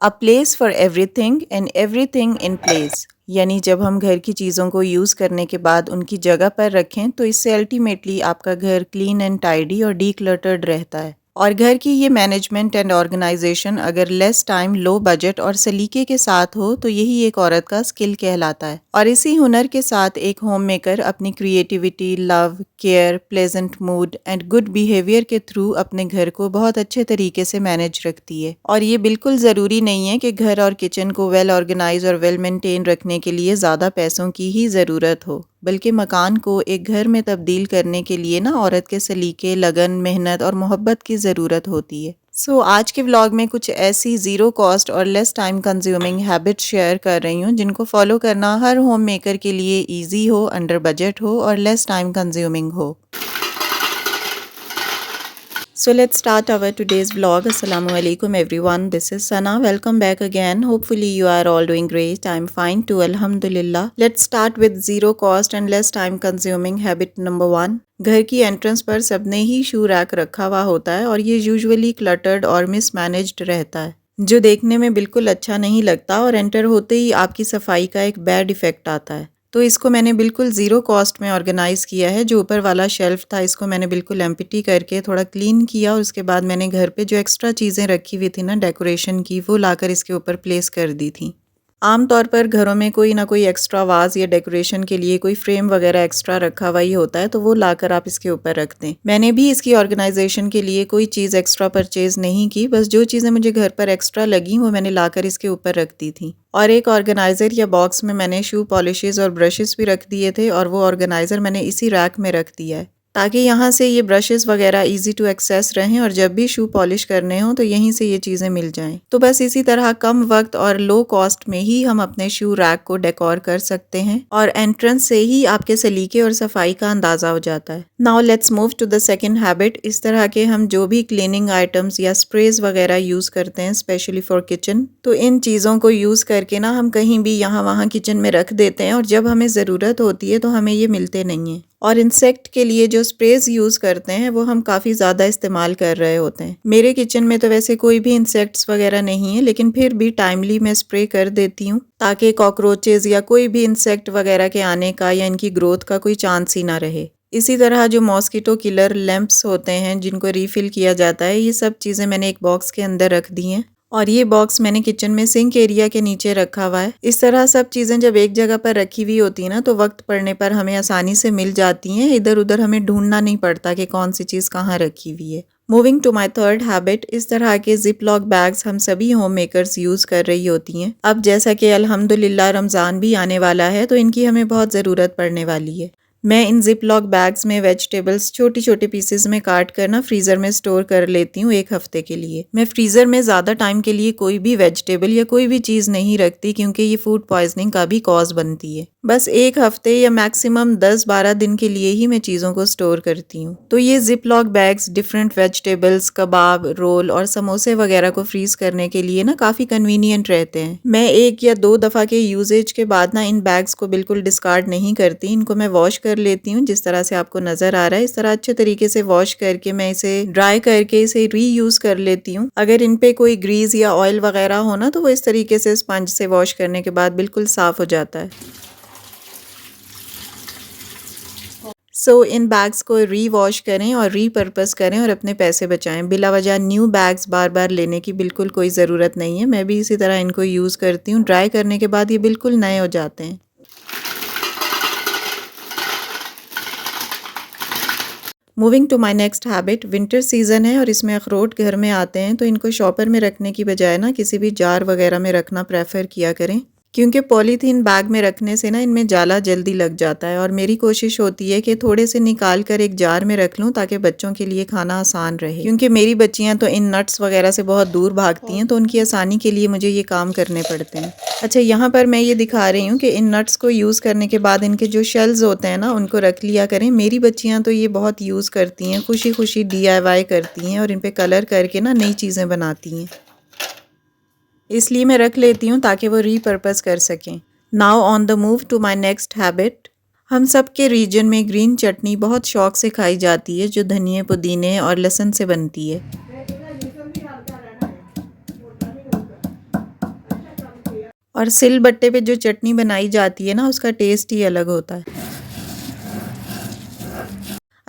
A place for everything and everything in place. यानी जब हम घर की चीज़ों को यूज़ करने के बाद उनकी जगह पर रखें तो इससे अल्टीमेटली आपका घर क्लीन एंड टाइडी और डीक्लटर्ड रहता है। और घर की ये मैनेजमेंट एंड ऑर्गेनाइजेशन अगर लेस टाइम, लो बजट और सलीके के साथ हो तो यही एक औरत का स्किल कहलाता है। और इसी हुनर के साथ एक होम मेकर अपनी creativity, love, care, pleasant mood and good behaviour के थ्रू अपने घर को बहुत अच्छे तरीके से मैनेज रखती है। और ये बिल्कुल ज़रूरी नहीं है कि घर और किचन को वेल ऑर्गेनाइज और वेल मेंटेन रखने के लिए ज़्यादा पैसों की ही ज़रूरत हो, बल्कि मकान को एक घर में तब्दील करने के लिए ना औरत के सलीके, लगन, मेहनत और मोहब्बत की ज़रूरत होती है। आज के व्लॉग में कुछ ऐसी ज़ीरो कॉस्ट और less time consuming habit share कर रही हूँ जिनको फॉलो करना हर होम मेकर के लिए ईजी हो, अंडर बजट हो और लेस टाइम कंज्यूमिंग हो। So let's start our today's vlog. Assalamu alaikum everyone. This is Sana. Welcome back again. Hopefully you are all doing great. I'm fine too. Alhamdulillah. Let's start with zero cost and less time consuming habit number 1. घर की entrance पर सबने ही shoe rack रखा हुआ होता है और ये यूजुअली क्लटर्ड और मिसमैनेज्ड रहता है, जो देखने में बिल्कुल अच्छा नहीं लगता और एंटर होते ही आपकी सफाई का एक बैड इफेक्ट आता है। तो इसको मैंने बिल्कुल ज़ीरो कॉस्ट में ऑर्गेनाइज़ किया है। जो ऊपर वाला शेल्फ था इसको मैंने बिल्कुल एम्प्टी करके थोड़ा क्लीन किया और उसके बाद मैंने घर पे जो एक्स्ट्रा चीज़ें रखी हुई थी ना डेकोरेशन की, वो लाकर इसके ऊपर प्लेस कर दी थी। आमतौर पर घरों में कोई ना कोई एक्स्ट्रा वाज या डेकोरेशन के लिए कोई फ्रेम वगैरह एक्स्ट्रा रखा हुआ ही होता है, तो वो लाकर आप इसके ऊपर रख दें। मैंने भी इसकी ऑर्गेनाइजेशन के लिए कोई चीज़ एक्स्ट्रा परचेज नहीं की, बस जो चीज़ें मुझे घर पर एक्स्ट्रा लगी वो मैंने लाकर इसके ऊपर रख दी थी। और एक ऑर्गेनाइज़र या बॉक्स में मैंने शू पॉलिशेस और ब्रशेस भी रख दिए थे और वो ऑर्गेनाइज़र मैंने इसी रैक में रख दिया है, ताकि यहाँ से ये ब्रशेस वगैरह इजी टू एक्सेस रहें और जब भी शू पॉलिश करने हो तो यहीं से ये चीज़ें मिल जाएं। तो बस इसी तरह कम वक्त और लो कॉस्ट में ही हम अपने शू रैक को डेकोर कर सकते हैं और एंट्रेंस से ही आपके सलीके और सफाई का अंदाज़ा हो जाता है। Now let's move to the second habit. इस तरह के हम जो भी क्लीनिंग आइटम्स या स्प्रेज वगैरह यूज़ करते हैं स्पेशली फॉर किचन, तो इन चीज़ों को यूज़ करके ना हम कहीं भी यहाँ वहाँ किचन में रख देते हैं और जब हमें ज़रूरत होती है तो हमें ये मिलते नहीं हैं। और इंसेक्ट के लिए जो स्प्रेज यूज़ करते हैं वो हम काफ़ी ज़्यादा इस्तेमाल कर रहे होते हैं। मेरे किचन में तो वैसे कोई भी इंसेक्ट्स वगैरह नहीं है, लेकिन फिर भी टाइमली मैं स्प्रे कर देती हूँ ताकि कॉकरोचेज़ या कोई भी इंसेक्ट वगैरह के आने का या इनकी ग्रोथ का कोई चांस ही ना रहे। इसी तरह जो मॉस्किटो किलर लैंप्स होते हैं जिनको रीफिल किया जाता है, ये सब चीज़ें मैंने एक बॉक्स के अंदर रख दी हैं और ये बॉक्स मैंने किचन में सिंक एरिया के नीचे रखा हुआ है। इस तरह सब चीज़ें जब एक जगह पर रखी हुई होती है ना तो वक्त पड़ने पर हमें आसानी से मिल जाती हैं, इधर उधर हमें ढूंढना नहीं पड़ता कि कौन सी चीज़ कहाँ रखी हुई है। Moving to my third habit, इस तरह के जिप लॉक बैग्स हम सभी होम मेकर्स यूज़ कर रही होती हैं। अब जैसा कि अल्हम्दुलिल्लाह रमज़ान भी आने वाला है तो इनकी हमें बहुत ज़रूरत पड़ने वाली है। मैं इन जिप लॉक बैग्स में वेजिटेबल्स छोटी छोटी पीसेस में काट कर ना फ्रीज़र में स्टोर कर लेती हूँ एक हफ्ते के लिए। मैं फ्रीज़र में ज़्यादा टाइम के लिए कोई भी वेजिटेबल या कोई भी चीज़ नहीं रखती क्योंकि ये फूड पॉइजनिंग का भी कॉज बनती है। बस एक हफ्ते या मैक्सिमम 10-12 दिन के लिए ही मैं चीज़ों को स्टोर करती हूँ। तो ये zip lock bags different vegetables, kebab, roll और समोसे वगैरह को फ्रीज करने के लिए ना काफ़ी कन्वीनियंट रहते हैं। मैं 1 या 2 दफ़ा के यूजेज के बाद ना इन बैग्स को बिल्कुल डिस्कार्ड नहीं करती, इनको मैं वॉश कर लेती हूँ। जिस तरह से आपको नजर आ रहा है इस तरह अच्छे तरीके से वॉश करके मैं इसे ड्राई करके इसे रीयूज कर लेती हूँ। अगर इन पे कोई ग्रीस या ऑयल वगैरह हो ना तो वो इस तरीके से स्पंज से वॉश करने के बाद बिल्कुल साफ हो जाता है। इन बैग्स को री-वॉश करें और रीपर्पस करें और अपने पैसे बचाएं। बिला वजह न्यू बैग्स बार बार लेने की बिल्कुल कोई ज़रूरत नहीं है। मैं भी इसी तरह इनको यूज़ करती हूँ। ड्राई करने के बाद ये बिल्कुल नए हो जाते हैं। Moving to my next habit, winter season है और इसमें अखरोट घर में आते हैं, तो इनको शॉपर में रखने की बजाय ना किसी भी जार वगैरह में रखना प्रेफर किया करें, क्योंकि पॉलीथीन बैग में रखने से ना इनमें जाला जल्दी लग जाता है। और मेरी कोशिश होती है कि थोड़े से निकाल कर एक जार में रख लूं ताकि बच्चों के लिए खाना आसान रहे, क्योंकि मेरी बच्चियां तो इन नट्स वगैरह से बहुत दूर भागती हैं, तो उनकी आसानी के लिए मुझे ये काम करने पड़ते हैं। अच्छा, यहाँ पर मैं ये दिखा रही हूँ कि इन नट्स को यूज़ करने के बाद इनके जो शेल्स होते हैं ना उनको रख लिया करें। मेरी बच्चियाँ तो ये बहुत यूज़ करती हैं, खुशी खुशी DIY करती हैं और इन पर कलर करके ना नई चीज़ें बनाती हैं, इसलिए मैं रख लेती हूँ ताकि वो रीपर्पस कर सकें। Now on the move to my next habit. हम सब के रीजन में ग्रीन चटनी बहुत शौक से खाई जाती है, जो धनिए, पुदीने और लहसुन से बनती है। और सिलबट्टे पे जो चटनी बनाई जाती है ना, उसका टेस्ट ही अलग होता है।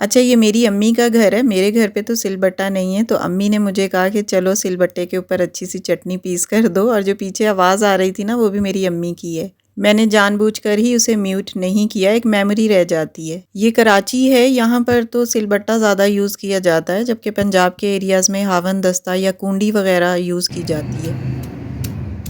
अच्छा, ये मेरी अम्मी का घर है, मेरे घर पे तो सिलबट्टा नहीं है, तो अम्मी ने मुझे कहा कि चलो सिलबट्टे के ऊपर अच्छी सी चटनी पीस कर दो, और जो पीछे आवाज़ आ रही थी ना, वो भी मेरी अम्मी की है। मैंने जानबूझकर ही उसे म्यूट नहीं किया, एक मेमोरी रह जाती है। ये कराची है, यहाँ पर तो सिलबट्टा ज़्यादा यूज़ किया जाता है, जबकि पंजाब के एरियाज़ में हावन दस्ता या कूंडी वगैरह यूज़ की जाती है।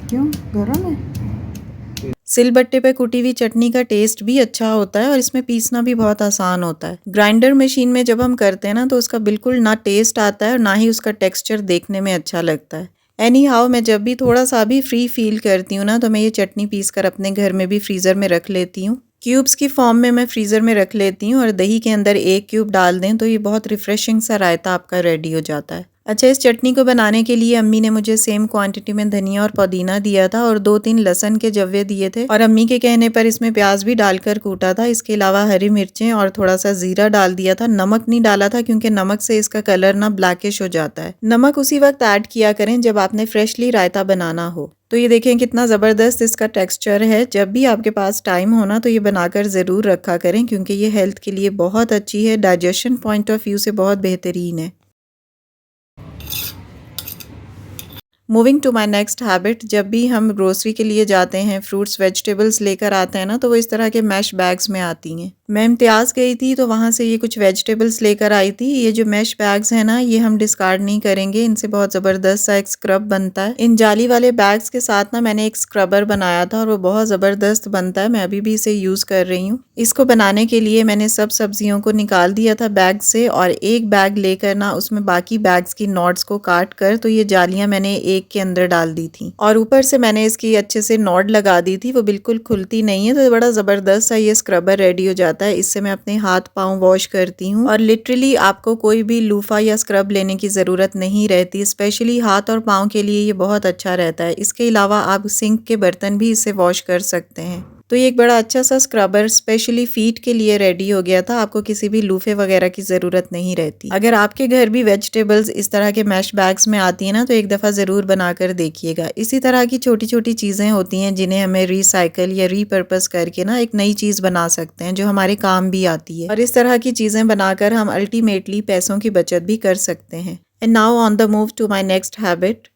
क्यों गरम है? सिलबट्टे पे कुटी हुई चटनी का टेस्ट भी अच्छा होता है और इसमें पीसना भी बहुत आसान होता है। ग्राइंडर मशीन में जब हम करते हैं ना, तो उसका बिल्कुल ना टेस्ट आता है और ना ही उसका टेक्सचर देखने में अच्छा लगता है। एनी हाउ, मैं जब भी थोड़ा सा भी फ्री फील करती हूँ ना, तो मैं ये चटनी पीस कर अपने घर में भी फ्रीज़र में रख लेती हूँ। क्यूब्स की फॉर्म में मैं फ्रीज़र में रख लेती हूँ और दही के अंदर एक क्यूब डाल दें तो ये बहुत रिफ्रेशिंग सा रायता आपका रेडी हो जाता है। अच्छा, इस चटनी को बनाने के लिए अम्मी ने मुझे सेम क्वांटिटी में धनिया और पुदीना दिया था और 2-3 लहसुन के जव्वे दिए थे, और अम्मी के कहने पर इसमें प्याज भी डालकर कूटा था। इसके अलावा हरी मिर्चें और थोड़ा सा ज़ीरा डाल दिया था। नमक नहीं डाला था क्योंकि नमक से इसका कलर ना ब्लैकिश हो जाता है। नमक उसी वक्त ऐड किया करें जब आपने फ्रेशली रायता बनाना हो। तो ये देखें कितना ज़बरदस्त इसका टेक्सचर है। जब भी आपके पास टाइम हो ना, तो ये बनाकर ज़रूर रखा करें क्योंकि ये हेल्थ के लिए बहुत अच्छी है, डाइजेशन पॉइंट ऑफ व्यू से बहुत बेहतरीन है। Moving to my next habit, जब भी हम ग्रोसरी के लिए जाते हैं, फ्रूट्स वेजिटेबल्स लेकर आते हैं ना, तो वो इस तरह के मैश बैग्स में आती हैं। मैं इम्तियाज़ गई थी तो वहाँ से ये कुछ वेजिटेबल्स लेकर आई थी। ये जो मैश बैग्स हैं ना, ये हम डिस्कार्ड नहीं करेंगे, इनसे बहुत ज़बरदस्त सा एक स्क्रब बनता है। इन जाली वाले बैग्स के साथ ना मैंने एक स्क्रबर बनाया था और वो बहुत ज़बरदस्त बनता है। मैं अभी भी इसे यूज़ कर रही हूँ। इसको बनाने के लिए मैंने सब सब्जियों को निकाल दिया था बैग से, और एक बैग लेकर ना उसमें बाकी बैग्स की नॉट्स को काट कर, तो ये जालियाँ मैंने एक के अंदर डाल दी थी और ऊपर से मैंने इसकी अच्छे से नॉट लगा दी थी। वो बिल्कुल खुलती नहीं है, तो बड़ा ज़बरदस्त सा ये स्क्रबर रेडी हो जाता है। इससे मैं अपने हाथ पाँव वॉश करती हूँ और लिटरली आपको कोई भी लूफा या स्क्रब लेने की ज़रूरत नहीं रहती। स्पेशली हाथ और पाँव के लिए ये बहुत अच्छा रहता है। इसके अलावा आप सिंक के बर्तन भी इससे वॉश कर सकते हैं। तो ये एक बड़ा अच्छा सा स्क्रबर स्पेशली फीट के लिए रेडी हो गया था। आपको किसी भी लूफे वगैरह की ज़रूरत नहीं रहती। अगर आपके घर भी वेजिटेबल्स इस तरह के मैश बैग्स में आती हैं ना, तो एक दफ़ा ज़रूर बनाकर देखिएगा। इसी तरह की छोटी छोटी चीज़ें होती हैं जिन्हें हमें रिसाइकल या रीपर्पस करके ना एक नई चीज़ बना सकते हैं जो हमारे काम भी आती है, और इस तरह की चीज़ें बनाकर हम अल्टीमेटली पैसों की बचत भी कर सकते हैं। And now on the move to my next habit.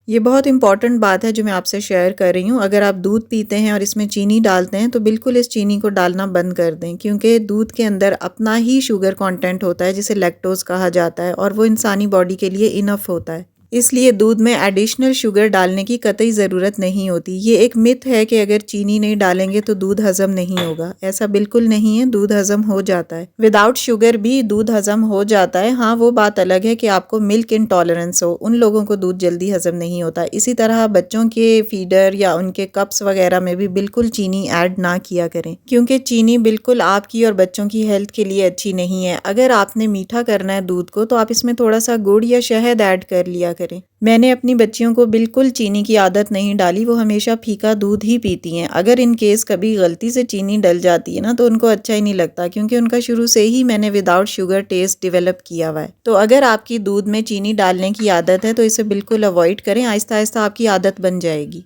ये बहुत इंपॉर्टेंट बात है जो मैं आपसे शेयर कर रही हूँ। अगर आप दूध पीते हैं और इसमें चीनी डालते हैं तो बिल्कुल इस चीनी को डालना बंद कर दें, क्योंकि दूध के अंदर अपना ही शुगर कंटेंट होता है जिसे लैक्टोज कहा जाता है, और वो इंसानी बॉडी के लिए इनफ होता है। इसलिए दूध में एडिशनल शुगर डालने की कतई ज़रूरत नहीं होती। ये एक मिथ है कि अगर चीनी नहीं डालेंगे तो दूध हजम नहीं होगा। ऐसा बिल्कुल नहीं है, दूध हजम हो जाता है। विदाउट शुगर भी दूध हजम हो जाता है। हाँ, वो बात अलग है कि आपको मिल्क इंटॉलरेंस हो, उन लोगों को दूध जल्दी हजम नहीं होता। इसी तरह बच्चों के फीडर या उनके कप्स वगैरह में भी बिल्कुल चीनी ऐड ना किया करें, क्योंकि चीनी बिल्कुल आपकी और बच्चों की हेल्थ के लिए अच्छी नहीं है। अगर आपने मीठा करना है दूध को, तो आप इसमें थोड़ा सा गुड़ या शहद ऐड कर लिया करें। मैंने अपनी बच्चियों को बिल्कुल चीनी की आदत नहीं डाली, वो हमेशा फीका दूध ही पीती हैं। अगर इन केस कभी गलती से चीनी डल जाती है ना, तो उनको अच्छा ही नहीं लगता, क्योंकि उनका शुरू से ही मैंने विदाउट शुगर टेस्ट डेवलप किया हुआ है। तो अगर आपकी दूध में चीनी डालने की आदत है तो इसे बिल्कुल अवॉइड करें। आहिस्ता आहिस्ता आपकी आदत बन जाएगी।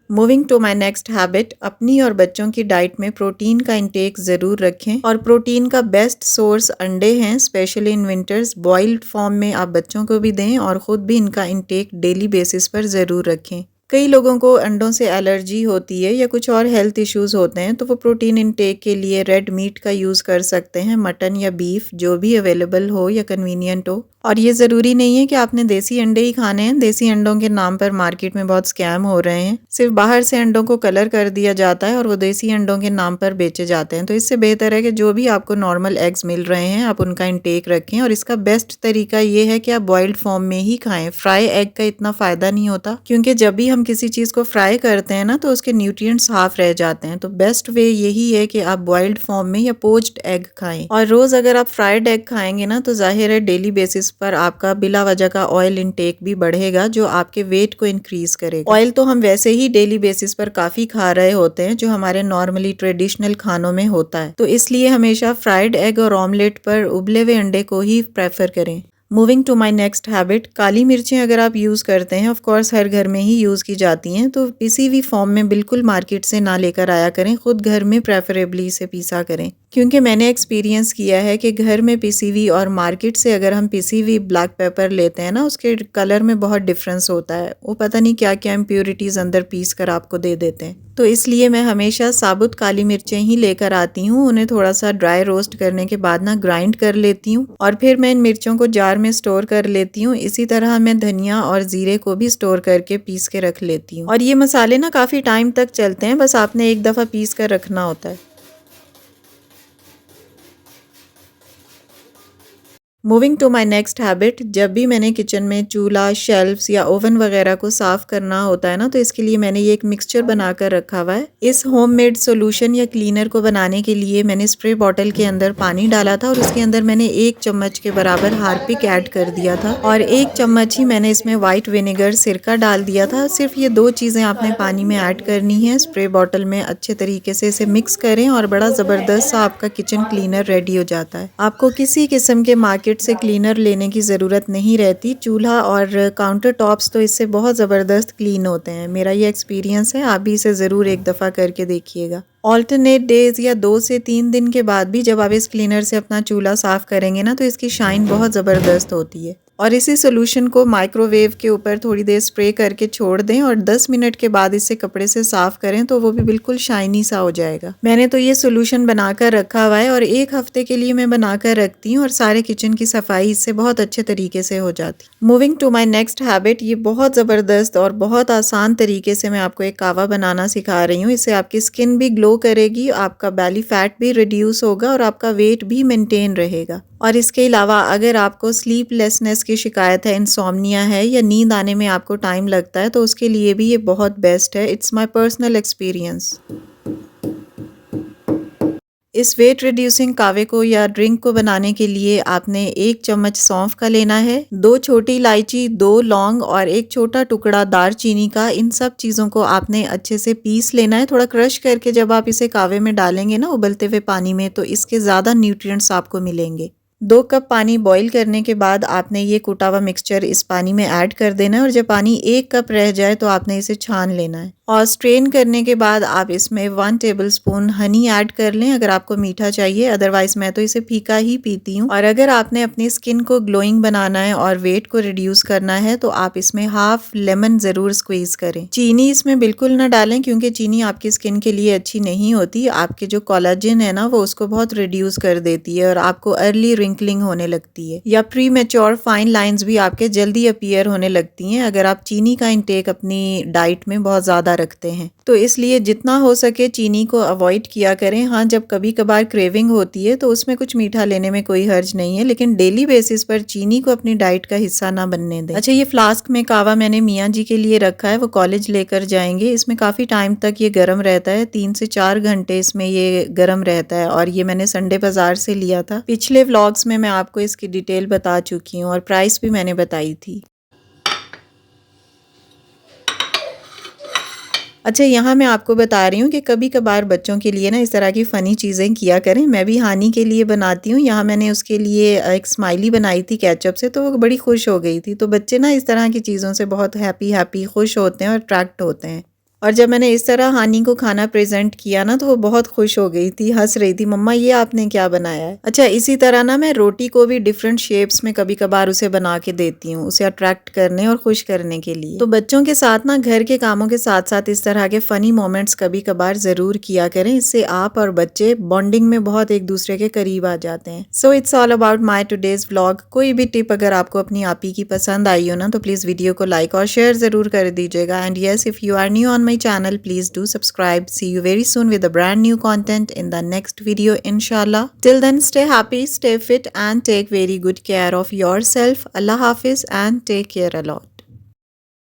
Moving to my next habit, अपनी और बच्चों की डाइट में प्रोटीन का इंटेक ज़रूर रखें, और प्रोटीन का बेस्ट सोर्स अंडे हैं, specially in winters. Boiled form में आप बच्चों को भी दें और ख़ुद भी इनका इंटेक डेली बेसिस पर ज़रूर रखें। कई लोगों को अंडों से एलर्जी होती है या कुछ और हेल्थ इश्यूज़ होते हैं, तो वो प्रोटीन इंटेक के लिए रेड मीट का यूज़ कर सकते हैं, मटन या बीफ, जो भी अवेलेबल हो या कन्वीनियंट हो। और ये ज़रूरी नहीं है कि आपने देसी अंडे ही खाने हैं। देसी अंडों के नाम पर मार्केट में बहुत स्कैम हो रहे हैं। सिर्फ बाहर से अंडों को कलर कर दिया जाता है और वो देसी अंडों के नाम पर बेचे जाते हैं। तो इससे बेहतर है कि जो भी आपको नॉर्मल एग्स मिल रहे हैं आप उनका इंटेक रखें, और इसका बेस्ट तरीका ये है कि आप बॉइल्ड फॉर्म में ही खाएं। फ्राई एग का इतना फ़ायदा नहीं होता, क्योंकि जब भी हम किसी चीज़ को फ्राई करते हैं ना, तो उसके न्यूट्रिएंट्स हाफ रह जाते हैं। तो बेस्ट वे यही है कि आप बॉइल्ड फॉर्म में या पोच्ड एग खाएं। और रोज़ अगर आप फ्राइड एग खाएंगे ना, तो जाहिर है डेली बेसिस पर आपका बिला वजह का ऑयल इंटेक भी बढ़ेगा, जो आपके वेट को इंक्रीज करेगा। ऑयल तो हम वैसे ही डेली बेसिस पर काफ़ी खा रहे होते हैं, जो हमारे नॉर्मली ट्रेडिशनल खानों में होता है। तो इसलिए हमेशा फ्राइड एग और ऑमलेट पर उबले हुए अंडे को ही प्रेफर करें। Moving to my next habit, काली मिर्चें अगर आप यूज़ करते हैं, ऑफ कोर्स हर घर में ही यूज़ की जाती हैं, तो पिसी हुई फॉर्म में बिल्कुल मार्केट से ना लेकर आया करें, खुद घर में प्रेफरेबली इसे पीसा करें। क्योंकि मैंने एक्सपीरियंस किया है कि घर में पिसी हुई और मार्केट से अगर हम पिसी हुई ब्लैक पेपर लेते हैं ना, उसके कलर में बहुत डिफरेंस होता है। वो पता नहीं क्या क्या इम्प्योरिटीज़ अंदर पीस कर आपको दे देते हैं। तो इसलिए मैं हमेशा साबुत काली मिर्चें ही लेकर आती हूँ। उन्हें थोड़ा सा ड्राई रोस्ट करने के बाद ना ग्राइंड कर लेती हूँ और फिर मैं इन मिर्चों को जार में स्टोर कर लेती हूँ। इसी तरह मैं धनिया और जीरे को भी स्टोर करके पीस के रख लेती हूँ और ये मसाले ना काफ़ी टाइम तक चलते हैं, बस आपने एक दफ़ा पीस कर रखना होता है। Moving to my next habit, जब भी मैंने किचन में चूल्हा, शेल्फ्स या ओवन वगैरह को साफ करना होता है ना, तो इसके लिए मैंने ये एक मिक्सचर बनाकर रखा हुआ है। इस होममेड सॉल्यूशन या क्लीनर को बनाने के लिए मैंने स्प्रे बॉटल के अंदर पानी डाला था और उसके अंदर मैंने 1 चम्मच के बराबर हार्पिक ऐड कर दिया था और 1 चम्मच ही मैंने इसमें वाइट विनेगर सिरका डाल दिया था। सिर्फ ये 2 चीज़ें आपने पानी में ऐड करनी है। स्प्रे बॉटल में अच्छे तरीके से इसे मिक्स करें और बड़ा ज़बरदस्त सा आपका किचन क्लीनर रेडी हो जाता है। आपको किसी किस्म के मार्केट से क्लीनर लेने की ज़रूरत नहीं रहती। चूल्हा और काउंटर टॉप्स तो इससे बहुत ज़बरदस्त क्लीन होते हैं। मेरा ये एक्सपीरियंस है, आप भी इसे ज़रूर एक दफ़ा करके देखिएगा। ऑल्टरनेट डेज या 2 से 3 दिन के बाद भी जब आप इस क्लीनर से अपना चूल्हा साफ़ करेंगे ना, तो इसकी शाइन बहुत ज़बरदस्त होती है। और इसी सोल्यूशन को माइक्रोवेव के ऊपर थोड़ी देर स्प्रे करके छोड़ दें और 10 मिनट के बाद इसे कपड़े से साफ़ करें तो वो भी बिल्कुल शाइनी सा हो जाएगा। मैंने तो ये सोल्यूशन बनाकर रखा हुआ है और 1 हफ्ते के लिए मैं बनाकर रखती हूँ और सारे किचन की सफाई इससे बहुत अच्छे तरीके से हो जाती। Moving to my next habit, ये बहुत ज़बरदस्त और बहुत आसान तरीके से मैं आपको एक कावा बनाना सिखा रही हूँ। इससे आपकी स्किन भी ग्लो करेगी, आपका बेली फैट भी रिड्यूस होगा और आपका वेट भी मेंटेन रहेगा। और इसके अलावा अगर आपको स्लीपलेसनेस की शिकायत है, इंसोम्निया है या नींद आने में आपको टाइम लगता है, तो उसके लिए भी ये बहुत बेस्ट है। It's my personal experience. इस वेट रिड्यूसिंग कावे को या ड्रिंक को बनाने के लिए आपने 1 चम्मच सौंफ का लेना है, 2 छोटी इलायची, 2 लौंग और 1 छोटा टुकड़ा दालचीनी का। इन सब चीज़ों को आपने अच्छे से पीस लेना है, थोड़ा क्रश करके। जब आप इसे कावे में डालेंगे ना उबलते हुए पानी में, तो इसके ज़्यादा न्यूट्रिएंट्स आपको मिलेंगे। 2 कप पानी बॉईल करने के बाद आपने ये कूटा हुआ मिक्सचर इस पानी में ऐड कर देना है और जब पानी 1 कप रह जाए तो आपने इसे छान लेना है और स्ट्रेन करने के बाद आप इसमें 1 टेबलस्पून हनी ऐड कर लें अगर आपको मीठा चाहिए। अदरवाइज मैं तो इसे फीका ही पीती हूँ। और अगर आपने अपनी स्किन को ग्लोइंग बनाना है और वेट को रिड्यूस करना है तो आप इसमें हाफ लेमन ज़रूर स्क्वीज करें। चीनी इसमें बिल्कुल ना डालें क्योंकि चीनी आपकी स्किन के लिए अच्छी नहीं होती। आपके जो कोलाजन है ना, वो उसको बहुत रिड्यूस कर देती है और आपको अर्ली रिंकलिंग होने लगती है या प्री मैच्योर फाइन लाइंस भी आपके जल्दी अपीयर होने लगती हैं अगर आप चीनी का इंटेक अपनी डाइट में बहुत ज़्यादा रखते हैं। तो इसलिए जितना हो सके चीनी को अवॉइड किया करें। हाँ, जब कभी कभार क्रेविंग होती है तो उसमें कुछ मीठा लेने में कोई हर्ज नहीं है, लेकिन डेली बेसिस पर चीनी को अपनी डाइट का हिस्सा ना बनने दें। अच्छा, ये फ्लास्क में कावा मैंने मियाँ जी के लिए रखा है, वो कॉलेज लेकर जाएंगे। इसमें काफ़ी टाइम तक ये गर्म रहता है, 3 से 4 घंटे इसमें ये गर्म रहता है और ये मैंने संडे बाजार से लिया था। पिछले व्लॉग्स में मैं आपको इसकी डिटेल बता चुकी हूँ और प्राइस भी मैंने बताई थी। अच्छा, यहाँ मैं आपको बता रही हूँ कि कभी कभार बच्चों के लिए ना इस तरह की फ़नी चीज़ें किया करें। मैं भी हानी के लिए बनाती हूँ। यहाँ मैंने उसके लिए एक स्माइली बनाई थी केचप से, तो वो बड़ी खुश हो गई थी। तो बच्चे ना इस तरह की चीज़ों से बहुत हैप्पी खुश होते हैं और अट्रैक्ट होते हैं। और जब मैंने इस तरह हानी को खाना प्रेजेंट किया ना, तो वो बहुत खुश हो गई थी, हंस रही थी, मम्मा ये आपने क्या बनाया है। अच्छा, इसी तरह ना मैं रोटी को भी डिफरेंट शेप्स में कभी कभार उसे बना के देती हूँ, उसे अट्रैक्ट करने और खुश करने के लिए। तो बच्चों के साथ ना घर के कामों के साथ साथ इस तरह के फनी मोमेंट्स कभी कभार जरूर किया करें। इससे आप और बच्चे बॉन्डिंग में बहुत एक दूसरे के करीब आ जाते हैं। So it's all about my today's vlog. कोई भी टिप अगर आपको अपनी आप ही की पसंद आई हो ना, तो प्लीज वीडियो को लाइक और शेयर जरूर कर दीजिएगा। And yes, if you are new on my channel, please do subscribe. See you very soon with a brand new content in the next video, inshallah. Till then, stay happy, stay fit and take very good care of yourself. Allah Hafiz and take care a lot.